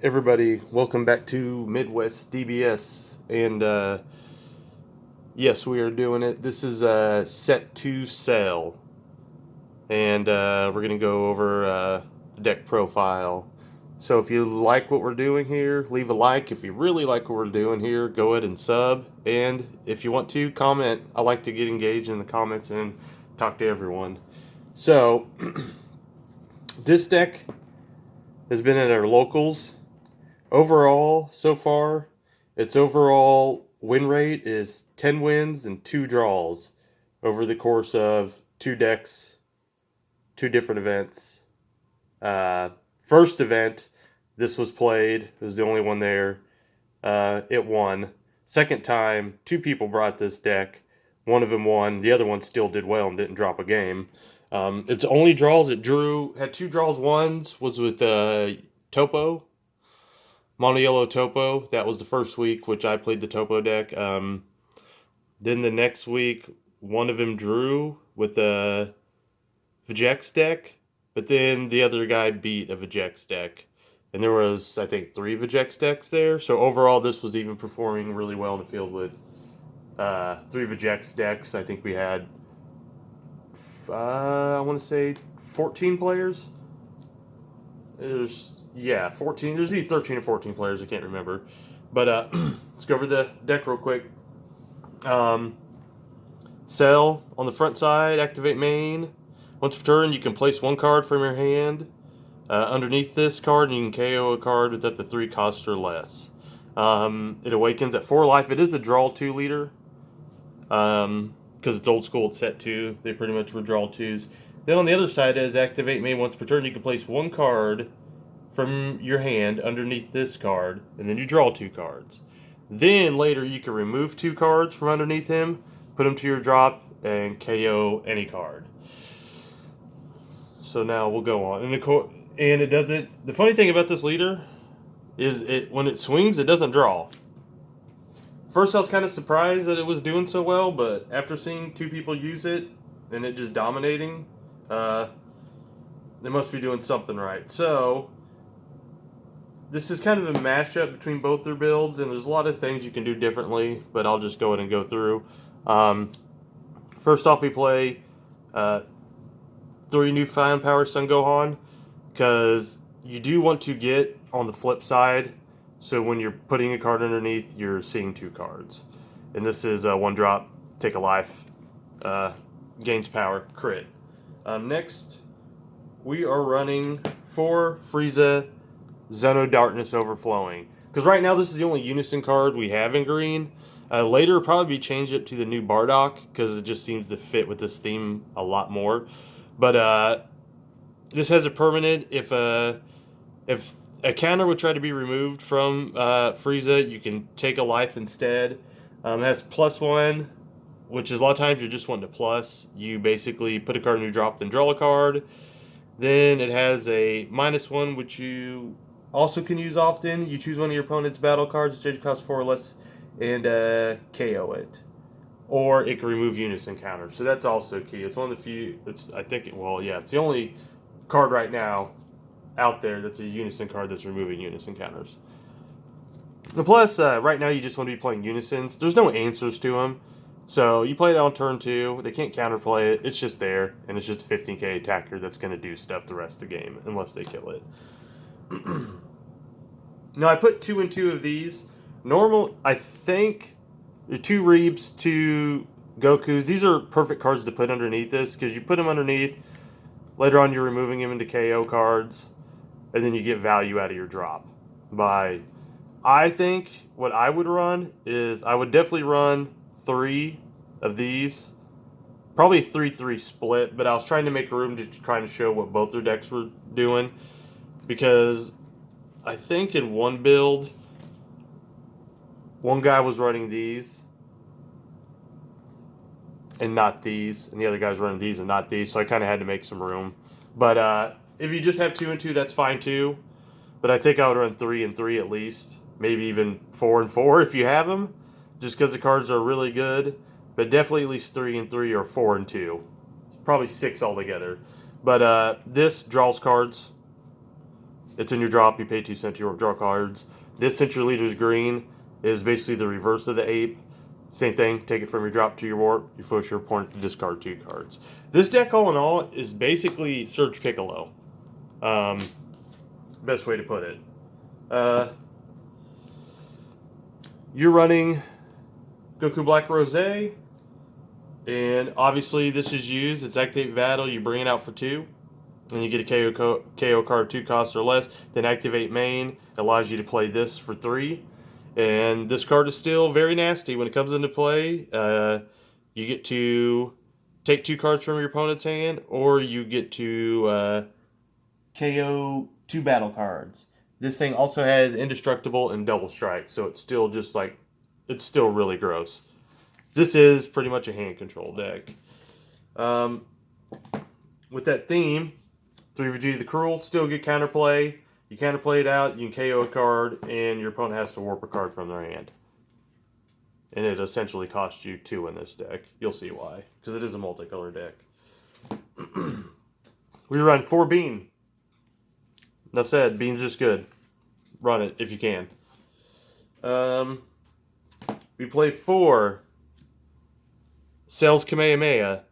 Everybody, welcome back to Midwest DBS. And yes, we are doing it. This is set to sell. And we're going to go over the deck profile. So if you like what we're doing here, leave a like. If you really like what we're doing here, go ahead and sub. And if you want to, comment. I like to get engaged in the comments and talk to everyone. So, this deck has been at our locals. Overall, so far, its overall win rate is 10 wins and 2 draws over the course of 2 decks, 2 different events. First event, this was played, it was the only one there. It won. Second time, 2 people brought this deck. One of them won, the other one still did well and didn't drop a game. Its only draws it drew, had 2 draws. Ones was with Topo. Mono Yellow Topo. That was the first week, which I played the Topo deck. Then the next week, one of them drew with a Vegex deck, but then the other guy beat a Vegex deck. And there was, I think, 3 Vegex decks there. So overall, this was even performing really well in the field with 3 Vegex decks. I think we had, I want to say, 14 players. There's 14. There's either 13 or 14 players. I can't remember. But let's go over the deck real quick. Sell on the front side. Activate main. Once per turn, you can place 1 card from your hand underneath this card, and you can KO a card with up to 3 cost or less. It awakens at 4 life. It is a draw 2 leader. Because it's old school, it's set 2. They pretty much were draw 2s. Then on the other side is activate main. Once per turn, you can place 1 card from your hand underneath this card, and then you draw 2 cards. Then later you can remove 2 cards from underneath him, put them to your drop, and KO any card. So now we'll go on, and it doesn't. The funny thing about this leader is it when it swings, it doesn't draw. First, I was kind of surprised that it was doing so well, but after seeing 2 people use it and it just dominating, they must be doing something right. So this is kind of a mashup between both their builds, and there's a lot of things you can do differently, but I'll just go ahead and go through. First off, we play 3 new Fine Power Sun Gohan, because you do want to get on the flip side, so when you're putting a card underneath, you're seeing 2 cards. And this is 1 drop, take a life, gains power, crit. Next, we are running 4 Frieza Zeno Darkness Overflowing. Because right now this is the only Unison card we have in green. Later it'll probably be changed up to the new Bardock, because it just seems to fit with this theme a lot more. But this has a permanent. If a counter would try to be removed from Frieza, you can take a life instead. It has +1, which is a lot of times you're just wanting to plus. You basically put a card in your drop, then draw a card. Then it has a -1, which you also can use often. You choose one of your opponent's battle cards, exchange cost 4 or less, and KO it. Or it can remove Unison counters. So that's also key. It's one of the few. It's the only card right now out there that's a Unison card that's removing Unison counters. And plus, right now you just want to be playing Unisons. There's no answers to them. So you play it on turn 2. They can't counterplay it. It's just there. And it's just a 15k attacker that's going to do stuff the rest of the game. Unless they kill it. Now I put 2 and 2 of these. Normal, I think, 2 Reebs, 2 Gokus. These are perfect cards to put underneath this. Because you put them underneath. Later on you're removing them into KO cards. And then you get value out of your drop. I think what I would run is I would definitely run 3 of these. Probably 3-3 split, but I was trying to make room to try to show what both their decks were doing. Because I think in one build, one guy was running these and not these, and the other guy's running these and not these, so I kind of had to make some room. But if you just have 2 and 2, that's fine too. But I think I would run 3 and 3 at least. Maybe even 4 and 4 if you have them. Just because the cards are really good. But definitely at least 3 and 3 or 4 and 2. Probably 6 altogether. But this draws cards. It's in your drop. You pay 2 cents. You draw cards. This, since your leader's green, is basically the reverse of the ape. Same thing. Take it from your drop to your warp. You force your opponent to discard 2 cards. This deck, all in all, is basically Surge Piccolo. Best way to put it. You're running Goku Black Rose, and obviously this is used. It's Activate Battle. You bring it out for 2, and you get a KO card 2 cost or less. Then Activate Main. It allows you to play this for 3. And this card is still very nasty when it comes into play. You get to take 2 cards from your opponent's hand, or you get to KO 2 battle cards. This thing also has Indestructible and Double Strike, so it's still just like, it's still really gross. This is pretty much a hand control deck. With that theme, 3 Vegeta the Cruel, still good counterplay. You counterplay it out, you can KO a card, and your opponent has to warp a card from their hand. And it essentially costs you 2 in this deck. You'll see why, because it is a multicolor deck. We run 4 Bean. Enough said, Bean's just good. Run it if you can. We play 4 Cell's Kamehameha.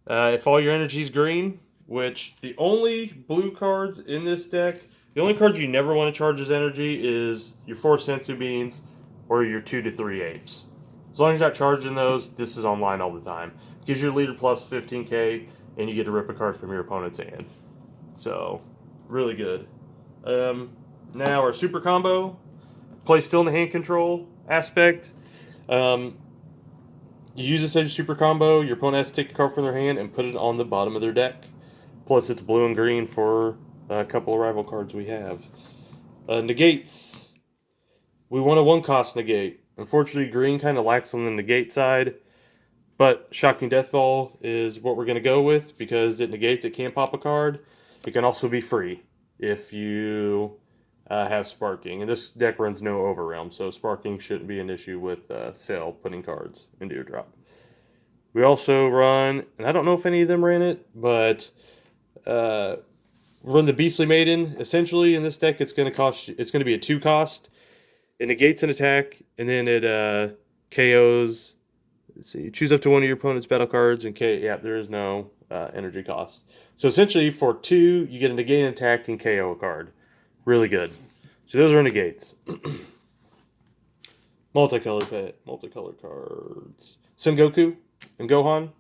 If all your energy's green, which the only blue cards in this deck, the only cards you never want to charge as energy is your 4 Sensu Beans or your 2 to 3 Apes. As long as you're not charging those, this is online all the time. Gives your leader plus 15k, and you get to rip a card from your opponent's hand. So, really good. Now our super combo, play still in the hand control aspect. You use this as a super combo, your opponent has to take a card from their hand and put it on the bottom of their deck. Plus it's blue and green for a couple of rival cards we have. Negates. We want a 1-cost negate. Unfortunately, green kind of lacks on the negate side, but Shocking Death Ball is what we're going to go with because it negates, it can pop a card. It can also be free if you have Sparking. And this deck runs no Overrealm, so Sparking shouldn't be an issue with Cell putting cards into your drop. We also run, and I don't know if any of them ran it, but run the Beastly Maiden. Essentially, in this deck, it's going to be a 2-cost. It negates an attack, and then it KOs. Let's see, choose up to one of your opponent's battle cards, and there is no energy cost. So essentially, for 2, you get a negate an attack and KO a card. Really good. So those are negates. Multicolor cards. Son Goku and Gohan.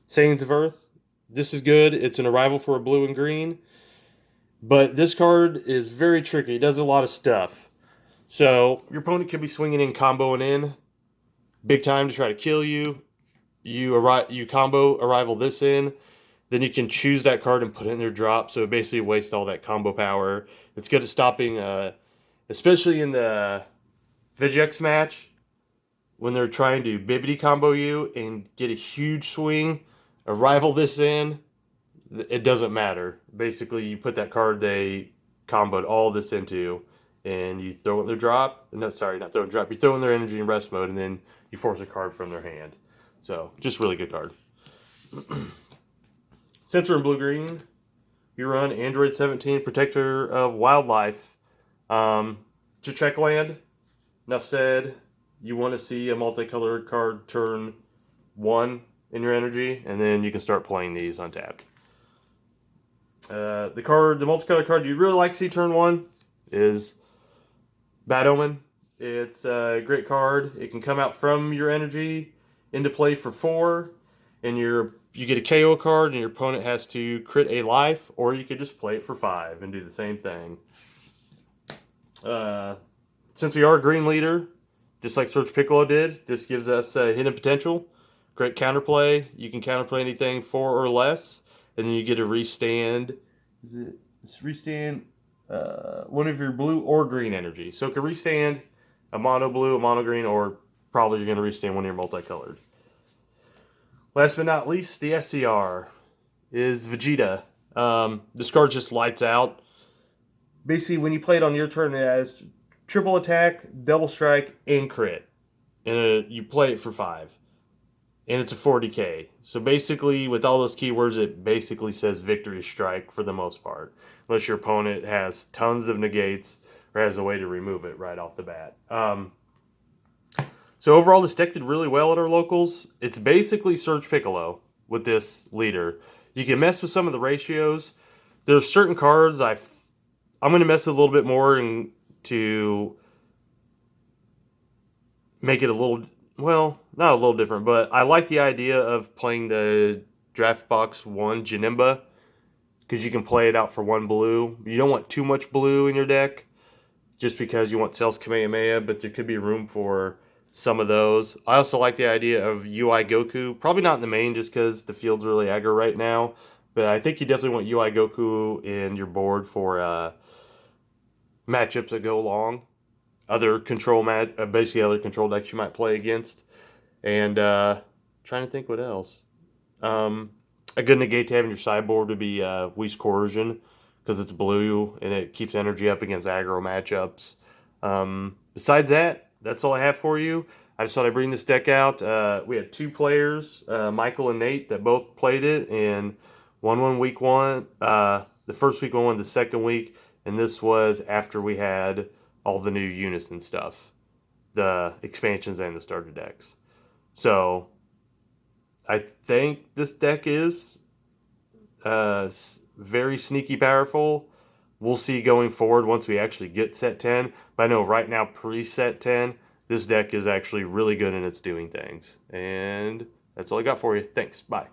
Saiyans of Earth. This is good. It's an arrival for a blue and green. But this card is very tricky. It does a lot of stuff. So your opponent could be swinging in, comboing in big time to try to kill you. You combo arrival this in. Then you can choose that card and put it in their drop. So it basically wastes all that combo power. It's good at stopping, especially in the Vegeta match, when they're trying to Bibbidi combo you and get a huge swing. Arrival this in, it doesn't matter. Basically, you put that card they comboed all this into, and you throw it in their drop. No, sorry, not throw it in drop. You throw in their energy in rest mode, and then you force a card from their hand. So, just really good card. Since we're in blue-green, you run Android 17, Protector of Wildlife. To check land, enough said, you want to see a multicolored card turn 1 in your energy, and then you can start playing these untapped. The multicolored card you'd really like to see turn 1 is Bad Omen. It's a great card. It can come out from your energy into play for 4, and you get a KO card, and your opponent has to crit a life, or you could just play it for 5 and do the same thing. Since we are a green leader, just like Surge Piccolo did, this gives us hidden potential. Great counterplay. You can counterplay anything 4 or less, and then you get a restand. Restand one of your blue or green energy. So it can restand a mono blue, a mono green, or probably you're going to restand one of your multicolored. Last but not least, the SCR is Vegeta. This card just lights out. Basically, when you play it on your turn, it has triple attack, double strike, and crit. And you play it for 5. and it's a 40k. So basically, with all those keywords, it basically says Victory Strike for the most part, unless your opponent has tons of negates or has a way to remove it right off the bat. So overall, this deck did really well at our locals. It's basically Surge Piccolo with this leader. You can mess with some of the ratios. There's certain cards I'm going to mess with a little bit more and to make it a little, well, not a little different, but I like the idea of playing the Draft Box 1 Janemba because you can play it out for 1 blue. You don't want too much blue in your deck just because you want Cell's Kamehameha, but there could be room for some of those. I also like the idea of UI Goku. Probably not in the main just because the field's really aggro right now, but I think you definitely want UI Goku in your board for matchups that go long. Other control basically other control decks you might play against. And trying to think what else. A good negate to have in your sideboard would be Whis Coercion because it's blue and it keeps energy up against aggro matchups. Besides that, that's all I have for you. I just thought I'd bring this deck out. We had 2 players, Michael and Nate, that both played it, and one won week 1. The first week one won the second week, and this was after we had all the new units and stuff, the expansions and the starter decks. So I think this deck is very sneaky powerful. We'll see going forward once we actually get set 10. But I know right now, pre-set 10, this deck is actually really good and it's doing things. And that's all I got for you. Thanks. Bye.